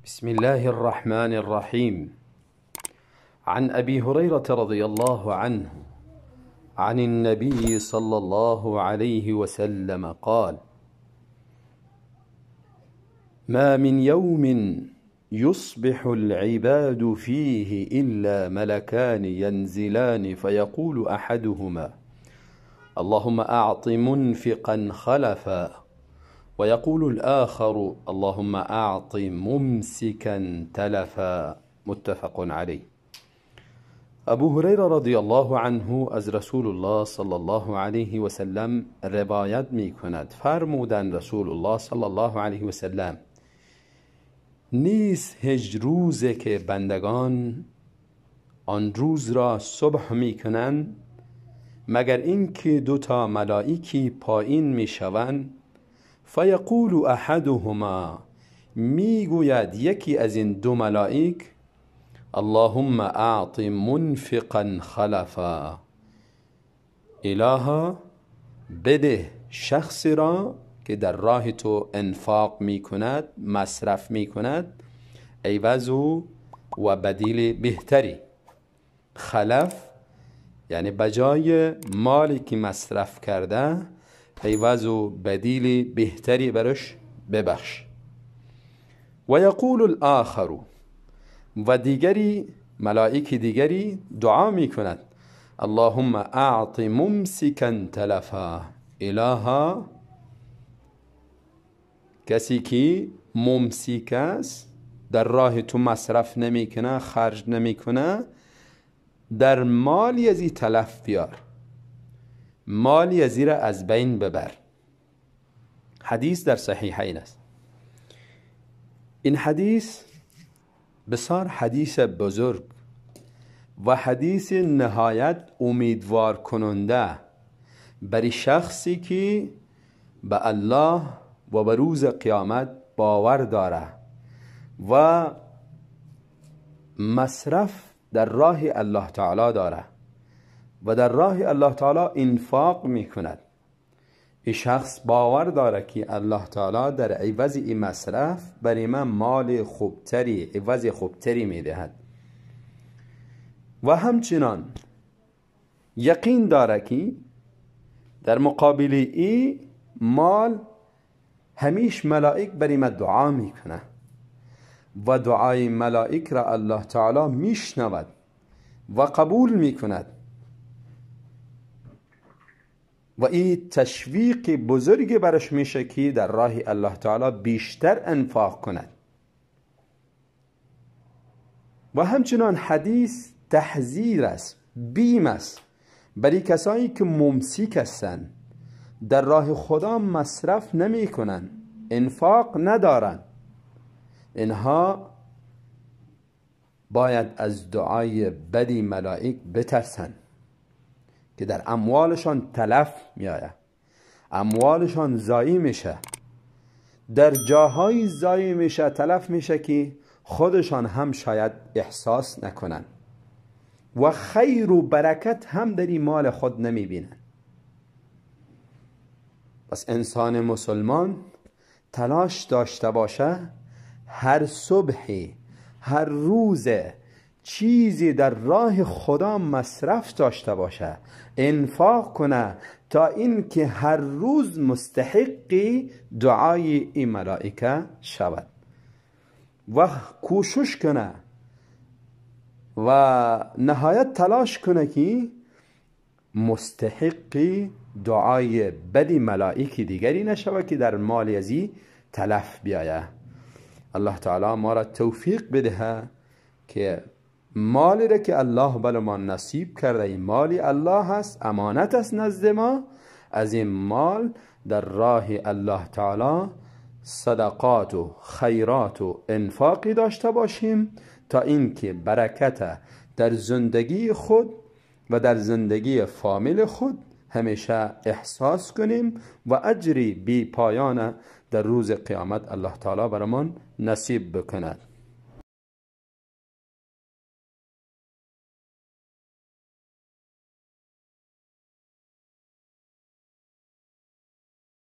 بسم الله الرحمن الرحيم. عن أبي هريرة رضي الله عنه عن النبي صلى الله عليه وسلم قال: ما من يوم يصبح العباد فيه إلا ملكان ينزلان فيقول أحدهما: اللهم أعط منفقا خلفا، ويقول الآخر: اللهم أعط ممسكا تلفا. متفق عليه. ابو هریره رضی الله عنه از رسول الله صلی الله علیه و سلم روایت می کند فرمودند رسول الله صلی الله علیه و سلم: نیست هیچ روزه که بندگان آن روز را صبح می کنند مگر اینکه دوتا ملائکی پایین می شوند، فیقول احدهما، میگوید یکی از این دو ملائک: اللهم اعط منفقا خلفا، الها بده شخصی را که در راه تو انفاق می کند، مصرف می کند، عوض و بدیل بهتری. خلف یعنی بجای مالی که مصرف کرده عوض و بدیل بهتری برش ببخش. و یقول الاخر، و دیگری ملائک دیگری دعا می کند: اللهم اعط ممسکا تلفا، الها کسی که ممسک است، در راه تو مصرف نمی کنه، خرج نمی کنه، در مالی ازی تلف بیار، مالی ازی را از بین ببر. حدیث در صحیحین است. این حدیث بسیار حدیث بزرگ و حدیث نهایت امیدوار کننده برای شخصی که به الله و به روز قیامت باور داره و مصرف در راه الله تعالی داره و در راه الله تعالی انفاق میکند. این شخص باور داره که الله تعالی در عوض این مصرف برای من مال خوبتری، عوض خوبتری میدهد. و همچنان یقین داره که در مقابل این مال همیش ملائک برای من دعا میکنه و دعای ملائک را الله تعالی میشنود و قبول میکند. و این تشویق بزرگی برش میشه که در راه الله تعالی بیشتر انفاق کند. و همچنان حدیث تحذیر است، بیم است برای کسایی که ممسک هستند، در راه خدا مصرف نمی کنند، انفاق ندارند. اینها باید از دعای بدی ملائک بترسند که در اموالشان تلف میآید، اموالشان ضایع میشه، در جاهای ضایع میشه، تلف میشه که خودشان هم شاید احساس نکنند و خیر و برکت هم در این مال خود نمیبینند. پس انسان مسلمان تلاش داشته باشه هر صبحی، هر روز چیزی در راه خدا مصرف داشته باشه، انفاق کنه، تا اینکه هر روز مستحقی دعای این ملائکه شود و کوشش کنه و نهایت تلاش کنه که مستحقی دعای بدی ملائک دیگری نشود که در مال ازی تلف بیایه. الله تعالی ما را توفیق بده که مالی را که الله بر ما نصیب کرده، این مالی الله هست، امانت است نزد ما، از این مال در راه الله تعالی صدقات و خیرات و انفاقی داشته باشیم تا اینکه برکت در زندگی خود و در زندگی فامیل خود همیشه احساس کنیم و اجری بی پایان در روز قیامت الله تعالی برمان نصیب بکند.